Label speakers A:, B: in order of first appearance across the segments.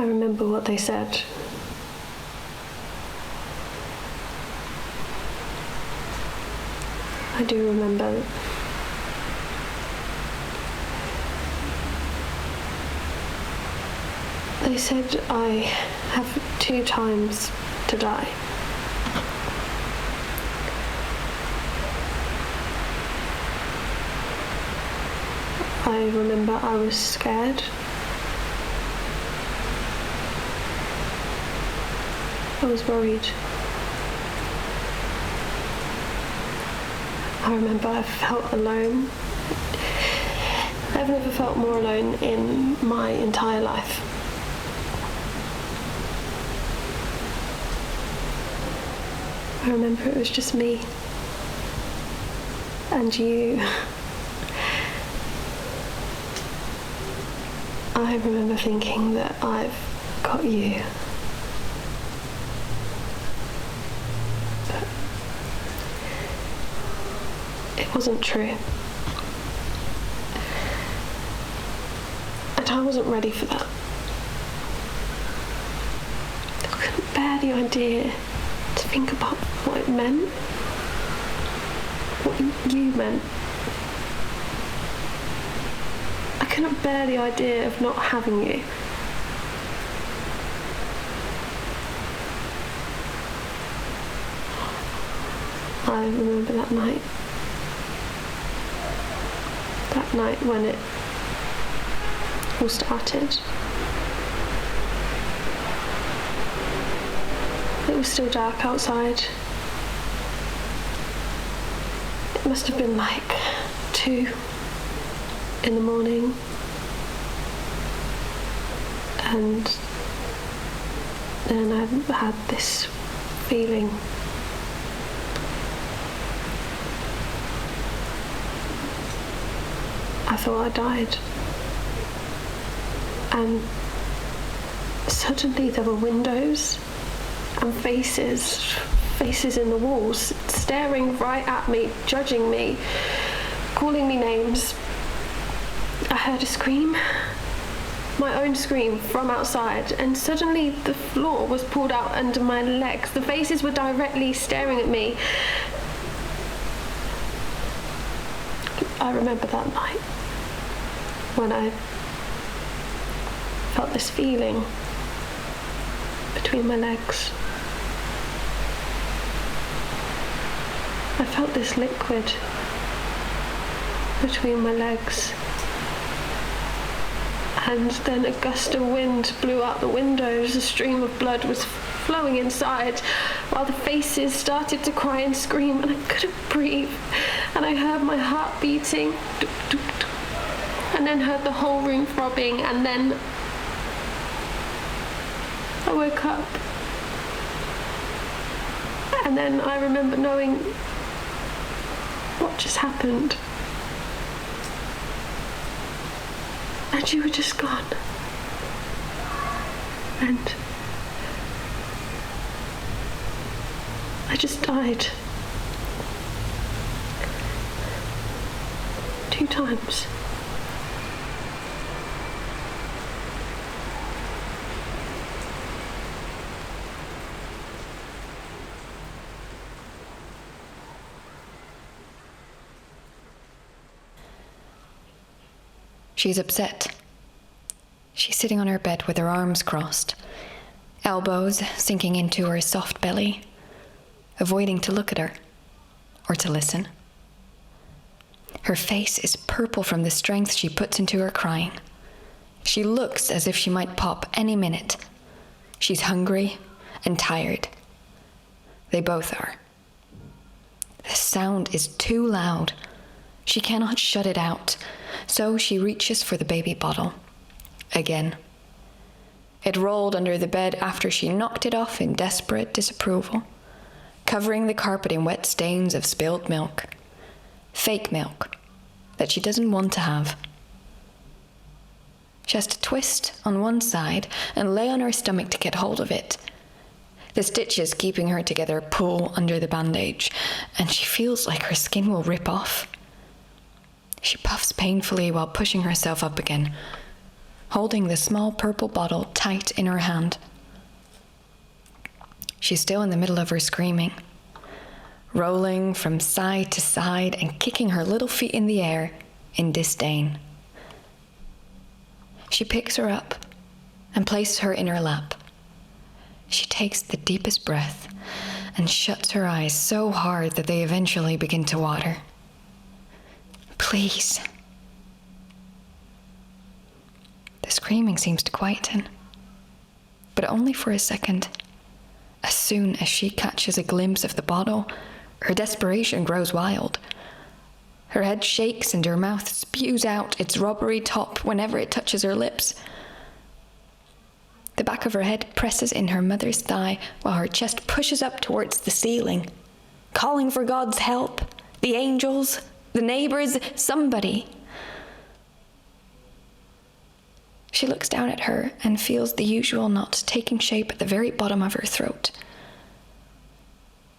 A: I remember what they said. I do remember. They said I have 2 times to die. I remember I was scared. I was worried. I remember I felt alone. I've never felt more alone in my entire life. I remember it was just me and you. I remember thinking that I've got you. But it wasn't true. And I wasn't ready for that. I couldn't bear the idea to think about what it meant, what you meant. I couldn't bear the idea of not having you. I remember that night. That night when it all started. It was still dark outside. It must have been like 2 in the morning. And then I had this feeling. I thought I died. And suddenly there were windows and faces in the walls, staring right at me, judging me, calling me names. I heard a scream, my own scream from outside, and suddenly the floor was pulled out under my legs. The faces were directly staring at me. I remember that night when I felt this feeling between my legs. I felt this liquid between my legs. And then a gust of wind blew out the windows. A stream of blood was flowing inside, while the faces started to cry and scream, and I couldn't breathe. And I heard my heart beating, and then heard the whole room throbbing, and then I woke up. And then I remember knowing what just happened. And you were just gone. And I just died. 2 times.
B: She's upset. She's sitting on her bed with her arms crossed, elbows sinking into her soft belly, avoiding to look at her or to listen. Her face is purple from the strength she puts into her crying. She looks as if she might pop any minute. She's hungry and tired. They both are. The sound is too loud. She cannot shut it out, so she reaches for the baby bottle. Again. It rolled under the bed after she knocked it off in desperate disapproval, covering the carpet in wet stains of spilled milk. Fake milk that she doesn't want to have. She has to twist on one side and lay on her stomach to get hold of it. The stitches keeping her together pull under the bandage, and she feels like her skin will rip off. She puffs painfully while pushing herself up again. holding the small purple bottle tight in her hand. She's still in the middle of her screaming, rolling from side to side and kicking her little feet in the air in disdain. She picks her up and places her in her lap. She takes the deepest breath and shuts her eyes so hard that they eventually begin to water. Please. The screaming seems to quieten, but only for a second. As soon as she catches a glimpse of the bottle, her desperation grows wild. Her head shakes and her mouth spews out its rubbery top whenever it touches her lips. The back of her head presses in her mother's thigh while her chest pushes up towards the ceiling, calling for God's help, the angels, the neighbors, somebody. She looks down at her and feels the usual knot taking shape at the very bottom of her throat.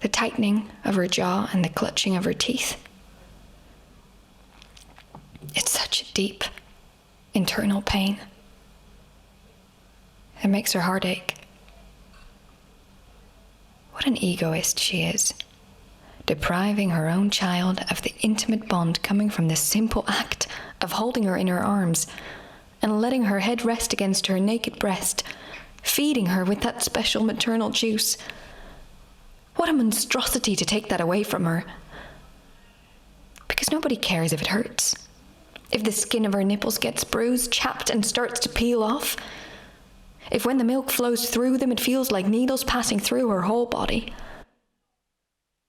B: The tightening of her jaw and the clutching of her teeth. It's such a deep, internal pain. It makes her heart ache. What an egoist she is, depriving her own child of the intimate bond coming from the simple act of holding her in her arms and letting her head rest against her naked breast, feeding her with that special maternal juice. What a monstrosity to take that away from her. Because nobody cares if it hurts. If the skin of her nipples gets bruised, chapped, and starts to peel off. If when the milk flows through them, it feels like needles passing through her whole body.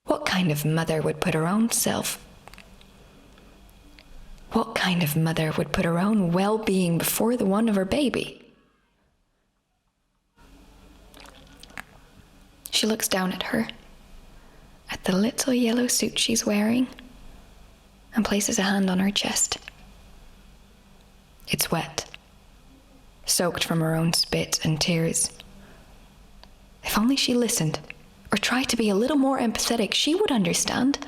B: What kind of mother would put her own self? What kind of mother would put her own well-being before the one of her baby? She looks down at her, at the little yellow suit she's wearing, and places a hand on her chest. It's wet, soaked from her own spit and tears. If only she listened, or tried to be a little more empathetic, she would understand.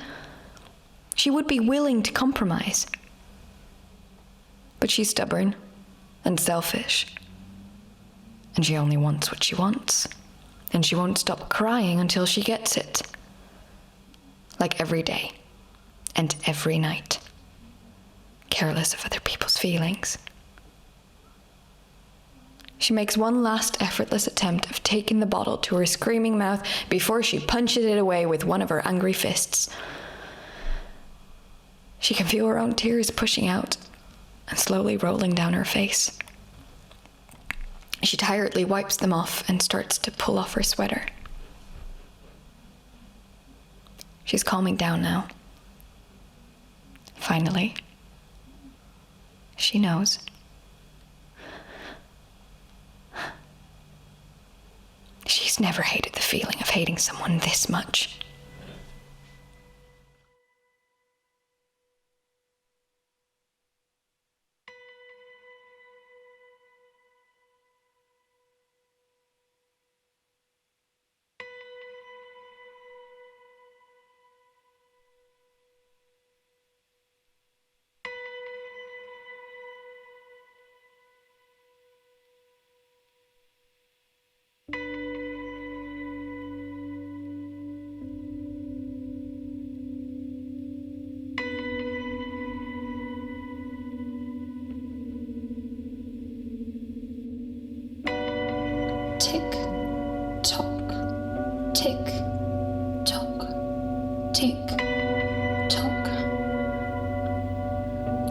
B: She would be willing to compromise. But she's stubborn and selfish, and she only wants what she wants, and she won't stop crying until she gets it. Like every day and every night, careless of other people's feelings. She makes one last effortless attempt of taking the bottle to her screaming mouth before she punches it away with one of her angry fists. She can feel her own tears pushing out and slowly rolling down her face. She tiredly wipes them off and starts to pull off her sweater. She's calming down now. Finally, she knows. She's never hated the feeling of hating someone this much.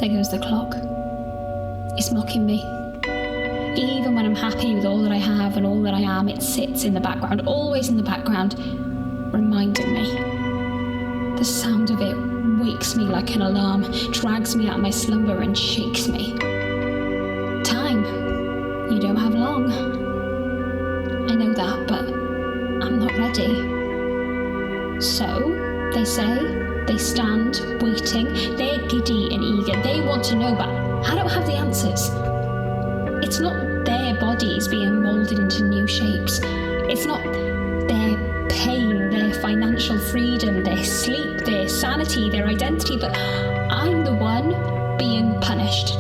C: There goes the clock. It's mocking me. Even when I'm happy with all that I have and all that I am, it sits in the background, always in the background, reminding me. The sound of it wakes me like an alarm, drags me out of my slumber and shakes me. Time. You don't have long. I know that, but I'm not ready. So, they say, they stand, waiting, they're giddy and eager, they want to know, but I don't have the answers. It's not their bodies being moulded into new shapes. It's not their pain, their financial freedom, their sleep, their sanity, their identity, but I'm the one being punished.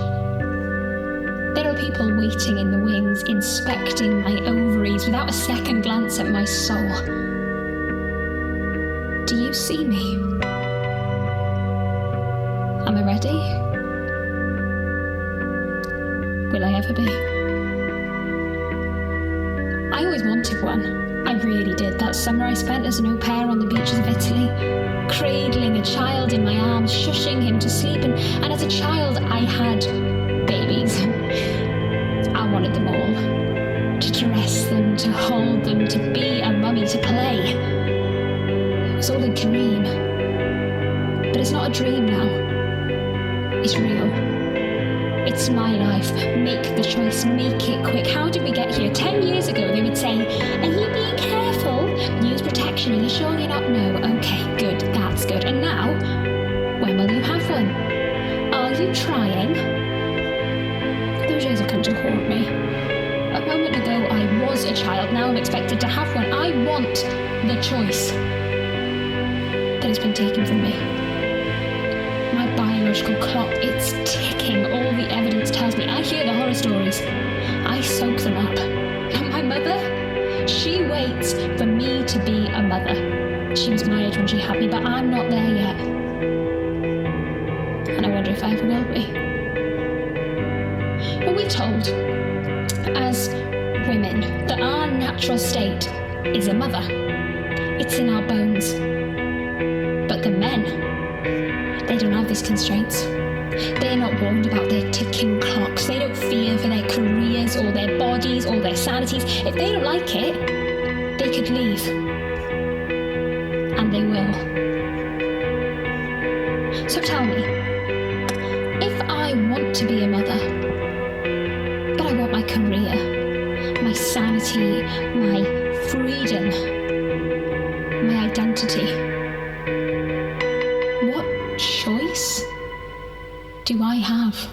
C: There are people people waiting in the wings, inspecting my ovaries without a second glance at my soul. Do you see me? Am I ready? Will I ever be? I always wanted one. I really did. That summer I spent as an au pair on the beaches of Italy, cradling a child in my arms, shushing him to sleep, and as a child I had babies. I wanted them all. To dress them, to hold them, to be a mummy, to play. It was all a dream. But it's not a dream now. It's real. It's my life. Make the choice. Make it quick. How did we get here? 10 years ago they would say, are you being careful? Use protection. Are you sure you're not? No. Okay, good. That's good. And now, when will you have one? Are you trying? Those years have come to haunt me. A moment ago I was a child. Now I'm expected to have one. I want the choice that has been taken from me. My biological clock, it's ticking. All the evidence tells me. I hear the horror stories. I soak them up. And my mother, she waits for me to be a mother. She was my age when she had me, but I'm not there yet. And I wonder if I ever will be. But we're told, as women, that our natural state is a mother. It's in our bones. But the men, they don't have these constraints. They're not warned about their ticking clocks. They don't fear for their careers or their bodies or their sanities. If they don't like it, they could leave. And they will. So tell me, if I want to be a mother, but I want my career, my sanity, my freedom, my identity, choice do I have?